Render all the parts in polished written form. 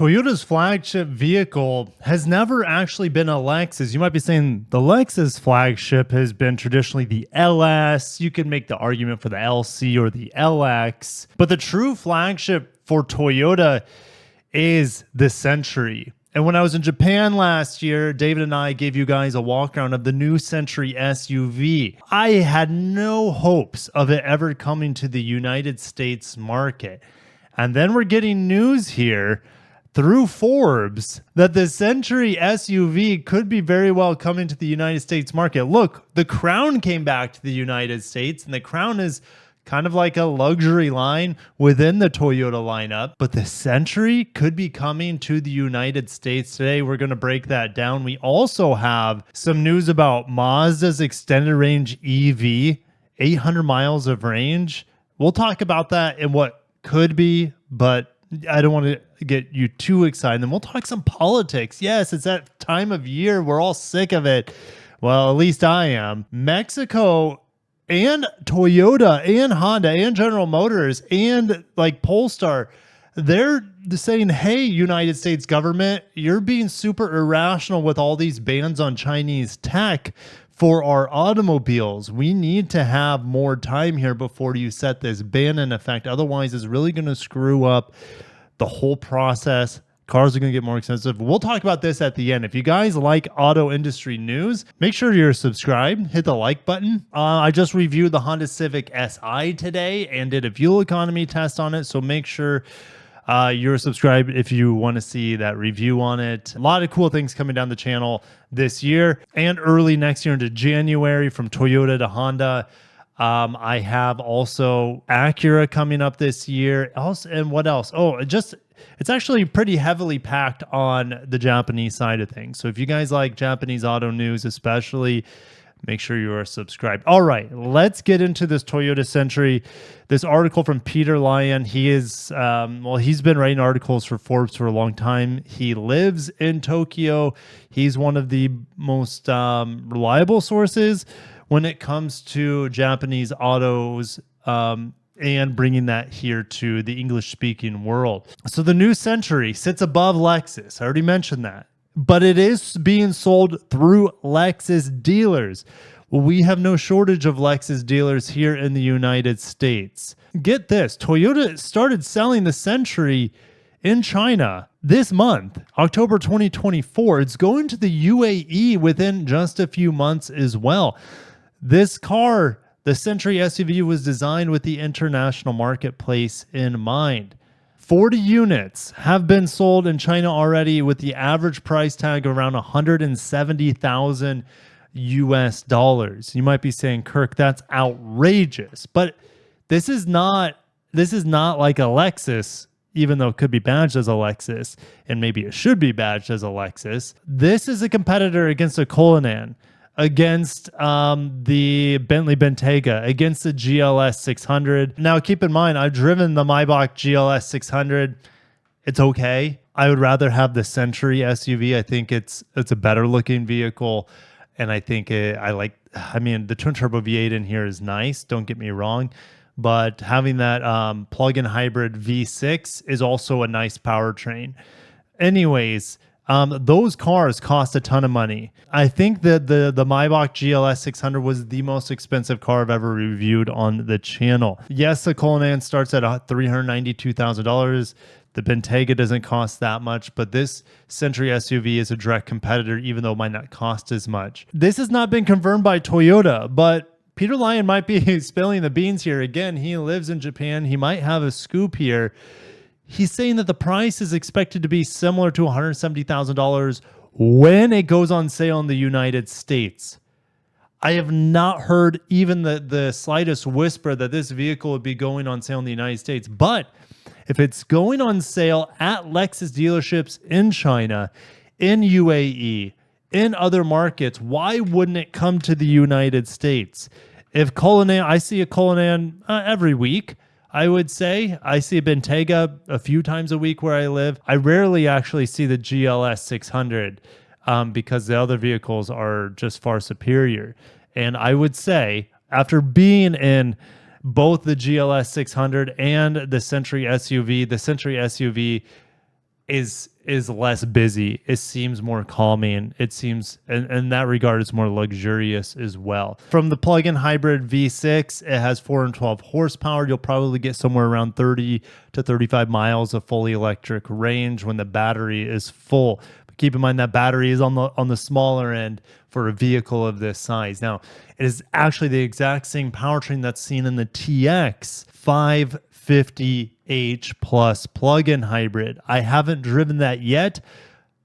Toyota's flagship vehicle has never actually been a Lexus. You might be saying the Lexus flagship has been traditionally the LS. You could make the argument for the LC or the LX, but the true flagship for Toyota is the Century. And when I was in Japan last year, David and I gave you guys a walk around of the new Century SUV. I had no hopes of it ever coming to the United States market. And then we're getting news here through Forbes that the Century SUV could be very well coming to the United States market. Look, the Crown came back to the United States, and the Crown is kind of like a luxury line within the Toyota lineup, but the Century could be coming to the United States today. We're going to break that down. We also have some news about Mazda's extended range EV, 800 miles of range. We'll talk about that and what could be, but I don't want to get you too excited. Then we'll talk some politics. Yes, it's that time of year. We're all sick of it. Well, at least I am. Mexico and Toyota and Honda and General Motors and like Polestar, they're saying, hey, United States government, you're being super irrational with all these bans on Chinese tech for our automobiles. We need to have more time here before you set this ban in effect. Otherwise, it's really going to screw up the whole process. Cars are going to get more expensive. We'll talk about this at the end. If you guys like auto industry news, make sure you're subscribed. Hit the like button. I just reviewed the Honda Civic Si today and did a fuel economy test on it. So make sure you're subscribed if you want to see that review on it. A lot of cool things coming down the channel this year and early next year into January from Toyota to Honda. I have also Acura coming up this year. And what else? Oh, it's actually pretty heavily packed on the Japanese side of things. So if you guys like Japanese auto news, especially, make sure you are subscribed. All right, let's get into this Toyota Century. This article from Peter Lyon. He is, he's been writing articles for Forbes for a long time. He lives in Tokyo. He's one of the most reliable sources when it comes to Japanese autos and bringing that here to the English-speaking world. So the new Century sits above Lexus. I already mentioned that. But it is being sold through Lexus dealers. Well, we have no shortage of Lexus dealers here in the United States. Get this, Toyota started selling the Century in China this month, October 2024. It's going to the UAE within just a few months as well. This car, the Century SUV, was designed with the international marketplace in mind. 40 units have been sold in China already with the average price tag around $170,000 US. You might be saying, Kirk, that's outrageous. But this is not like a Lexus, even though it could be badged as a Lexus, and maybe it should be badged as a Lexus. This is a competitor against a Cullinan, against the Bentley Bentayga, against the GLS 600. Now, keep in mind, I've driven the Maybach GLS 600. It's okay. I would rather have the Century SUV. I think it's a better looking vehicle, and I think the twin turbo V8 in here is nice. Don't get me wrong, but having that plug-in hybrid V6 is also a nice powertrain. Anyways. Those cars cost a ton of money. I think that the Maybach GLS 600 was the most expensive car I've ever reviewed on the channel. Yes, the Cullinan starts at $392,000. The Bentayga doesn't cost that much, but this Century SUV is a direct competitor, even though it might not cost as much. This has not been confirmed by Toyota, but Peter Lyon might be spilling the beans here. Again, he lives in Japan. He might have a scoop here. He's saying that the price is expected to be similar to $170,000 when it goes on sale in the United States. I have not heard even the slightest whisper that this vehicle would be going on sale in the United States. But if it's going on sale at Lexus dealerships in China, in UAE, in other markets, why wouldn't it come to the United States? If Cullinan, I see a Cullinan every week. I would say I see a Bentayga a few times a week where I live. I rarely actually see the GLS 600 because the other vehicles are just far superior. And I would say after being in both the GLS 600 and the Century SUV is less busy. It seems more calming. It seems, in that regard, it's more luxurious as well. From the plug-in hybrid V6, it has 412 horsepower. You'll probably get somewhere around 30 to 35 miles of fully electric range when the battery is full. But keep in mind that battery is on the smaller end for a vehicle of this size. Now, it is actually the exact same powertrain that's seen in the TX 550H Plus plug-in hybrid. I haven't driven that yet.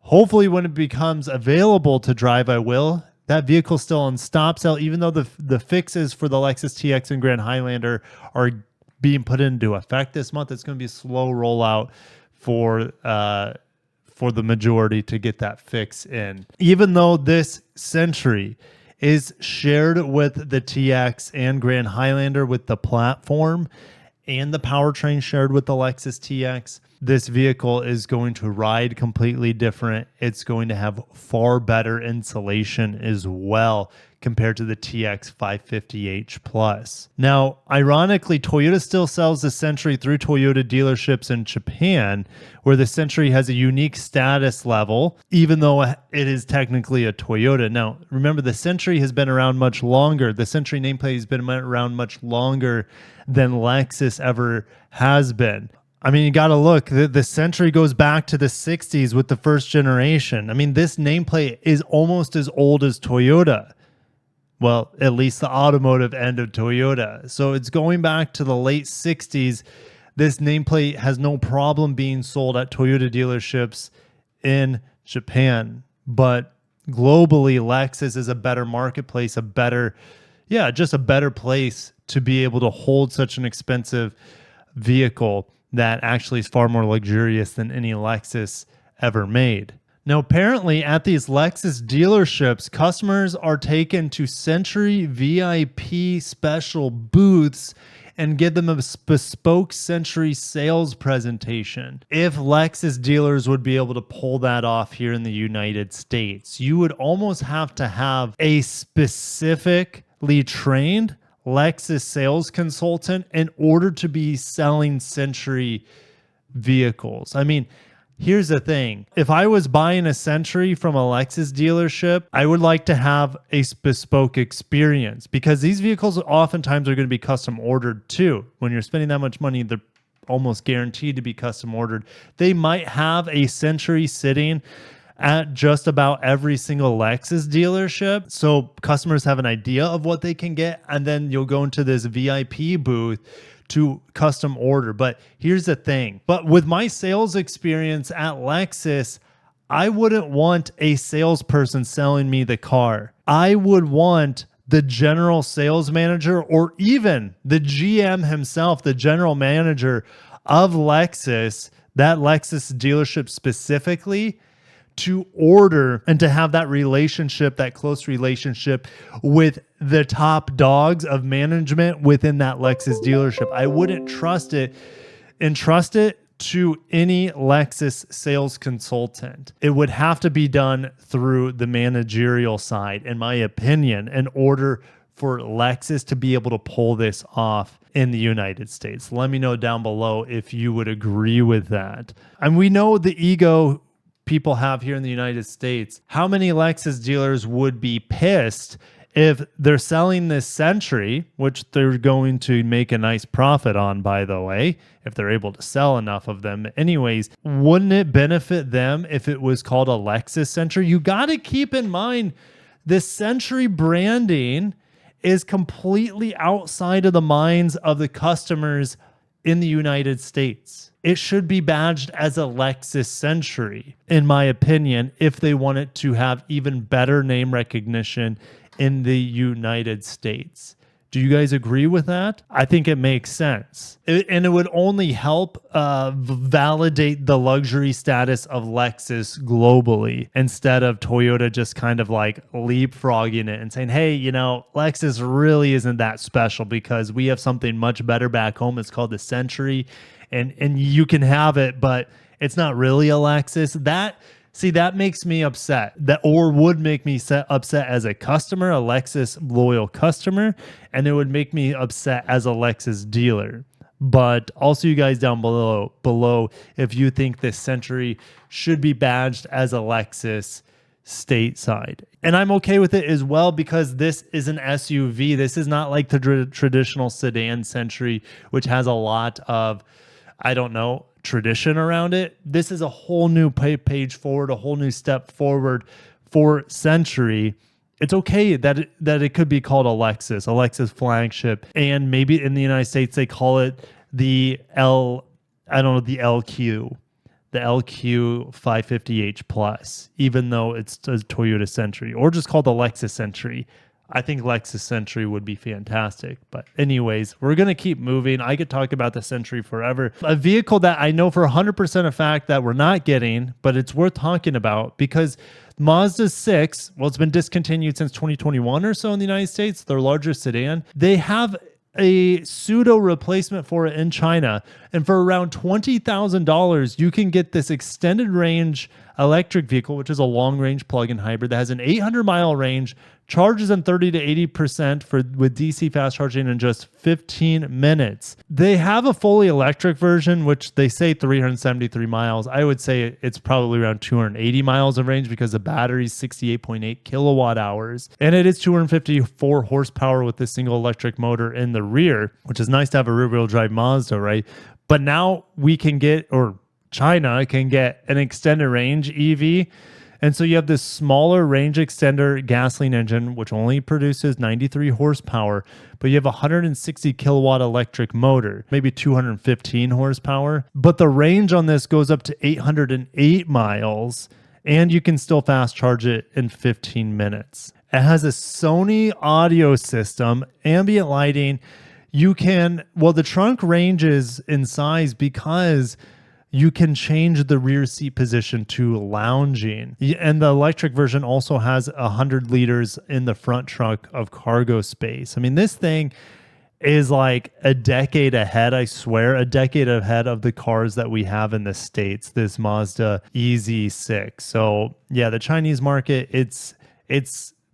Hopefully when it becomes available to drive, I will. That vehicle's still on stop sale, even though the fixes for the Lexus TX and Grand Highlander are being put into effect this month. It's going to be a slow rollout for the majority to get that fix in. Even though this Century is shared with the TX and Grand Highlander with the platform and the powertrain shared with the Lexus TX, this vehicle is going to ride completely different. It's going to have far better insulation as well compared to the TX 550H Plus. Now, ironically, Toyota still sells the Century through Toyota dealerships in Japan, where the Century has a unique status level, even though it is technically a Toyota. Now, remember, the Century has been around much longer. The Century nameplate has been around much longer than Lexus ever has been. I mean, you got to look. The Century goes back to the 60s with the first generation. I mean, this nameplate is almost as old as Toyota. Well, at least the automotive end of Toyota. So it's going back to the late 60s. This nameplate has no problem being sold at Toyota dealerships in Japan. But globally, Lexus is a better marketplace, just a better place to be able to hold such an expensive vehicle that actually is far more luxurious than any Lexus ever made. Now, apparently at these Lexus dealerships, customers are taken to Century VIP special booths and give them a bespoke Century sales presentation. If Lexus dealers would be able to pull that off here in the United States, you would almost have to have a specifically trained Lexus sales consultant in order to be selling Century vehicles. I mean, here's the thing. If I was buying a Century from a Lexus dealership, I would like to have a bespoke experience because these vehicles oftentimes are going to be custom ordered too. When you're spending that much money, they're almost guaranteed to be custom ordered. They might have a Century sitting at just about every single Lexus dealership. So customers have an idea of what they can get, and then you'll go into this VIP booth to custom order. But here's the thing. But with my sales experience at Lexus, I wouldn't want a salesperson selling me the car. I would want the general sales manager or even the GM himself, the general manager of Lexus, that Lexus dealership specifically, to order and to have that relationship, that close relationship with the top dogs of management within that Lexus dealership. I wouldn't entrust it to any Lexus sales consultant. It would have to be done through the managerial side, in my opinion, in order for Lexus to be able to pull this off in the United States. Let me know down below if you would agree with that. And we know the ego people have here in the United States. How many Lexus dealers would be pissed if they're selling this Century, which they're going to make a nice profit on, by the way, if they're able to sell enough of them anyways? Wouldn't it benefit them if it was called a Lexus Century? You got to keep in mind the Century branding is completely outside of the minds of the customers in the United States. It should be badged as a Lexus Century, in my opinion, if they want it to have even better name recognition in the United States. Do you guys agree with that? I think it makes sense. And it would only help validate the luxury status of Lexus globally instead of Toyota just kind of like leapfrogging it and saying, hey, you know, Lexus really isn't that special because we have something much better back home. It's called the Century. And you can have it, but it's not really a Lexus. That makes me upset. Would make me upset as a customer, a Lexus loyal customer, and it would make me upset as a Lexus dealer. But also you guys down below if you think this Century should be badged as a Lexus stateside. And I'm okay with it as well because this is an SUV. This is not like the traditional sedan Century, which has a lot of, I don't know, tradition around it. This is a whole new page forward, a whole new step forward for Century. It's okay that it could be called a Lexus Flagship, and maybe in the United States they call it the LQ 550h Plus, even though it's a Toyota Century, or just called the Lexus Century. I think Lexus Century would be fantastic. But anyways, we're going to keep moving. I could talk about the Century forever. A vehicle that I know for 100% a fact that we're not getting, but it's worth talking about because Mazda 6, well, it's been discontinued since 2021 or so in the United States, their largest sedan. They have a pseudo replacement for it in China. And for around $20,000, you can get this extended range electric vehicle, which is a long range plug-in hybrid that has an 800-mile range, charges in 30 to 80% with DC fast charging in just 15 minutes. They have a fully electric version, which they say 373 miles. I would say it's probably around 280 miles of range because the battery's 68.8 kilowatt hours. And it is 254 horsepower with a single electric motor in the rear, which is nice to have a rear-wheel drive Mazda, right? But now we can get, or China can get, an extended range EV. And so you have this smaller range extender gasoline engine, which only produces 93 horsepower, but you have a 160 kilowatt electric motor, maybe 215 horsepower. But the range on this goes up to 808 miles, and you can still fast charge it in 15 minutes. It has a Sony audio system, ambient lighting. The trunk ranges in size because you can change the rear seat position to lounging. And the electric version also has 100 liters in the front trunk of cargo space. I mean, this thing is like a decade ahead, I swear, a decade ahead of the cars that we have in the States, this Mazda EZ6. So yeah, the Chinese market, it's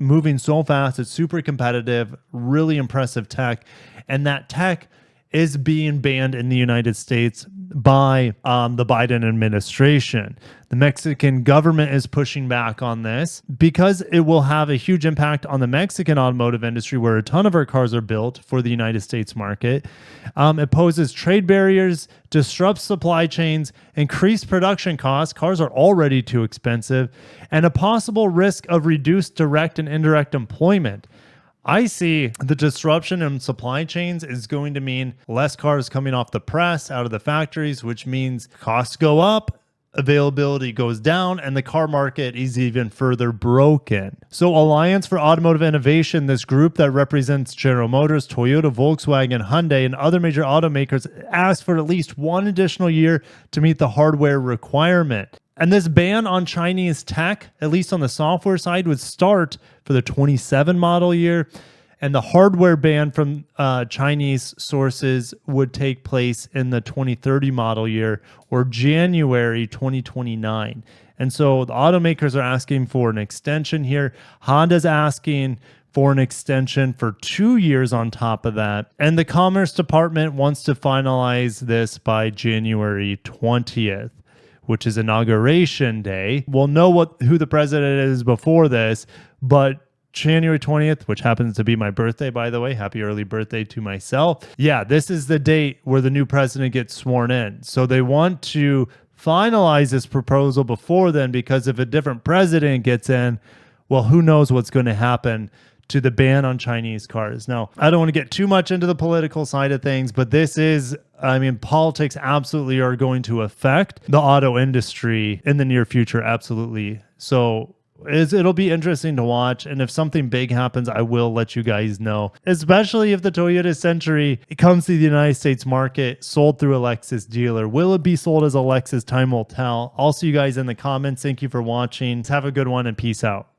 moving so fast. It's super competitive, really impressive tech. And that tech is being banned in the United States by the Biden administration. The Mexican government is pushing back on this because it will have a huge impact on the Mexican automotive industry, where a ton of our cars are built for the United States market. It poses trade barriers, disrupts supply chains, increased production costs. Cars are already too expensive, and a possible risk of reduced direct and indirect employment. I see the disruption in supply chains is going to mean less cars coming off the press, out of the factories, which means costs go up, availability goes down, and the car market is even further broken. So Alliance for Automotive Innovation, this group that represents General Motors, Toyota, Volkswagen, Hyundai, and other major automakers, asked for at least one additional year to meet the hardware requirement. And this ban on Chinese tech, at least on the software side, would start for the 27 model year. And the hardware ban from Chinese sources would take place in the 2030 model year or January 2029. And so the automakers are asking for an extension here. Honda's asking for an extension for 2 years on top of that. And the Commerce Department wants to finalize this by January 20th. Which is Inauguration Day. We'll know who the president is before this, but January 20th, which happens to be my birthday, by the way, happy early birthday to myself. Yeah, this is the date where the new president gets sworn in. So they want to finalize this proposal before then, because if a different president gets in, well, who knows what's going to happen to the ban on Chinese cars. Now, I don't want to get too much into the political side of things, but this is, politics absolutely are going to affect the auto industry in the near future. Absolutely. So it'll be interesting to watch. And if something big happens, I will let you guys know, especially if the Toyota Century comes to the United States market, sold through a Lexus dealer. Will it be sold as a Lexus? Time will tell. I'll see you guys in the comments. Thank you for watching. Have a good one and peace out.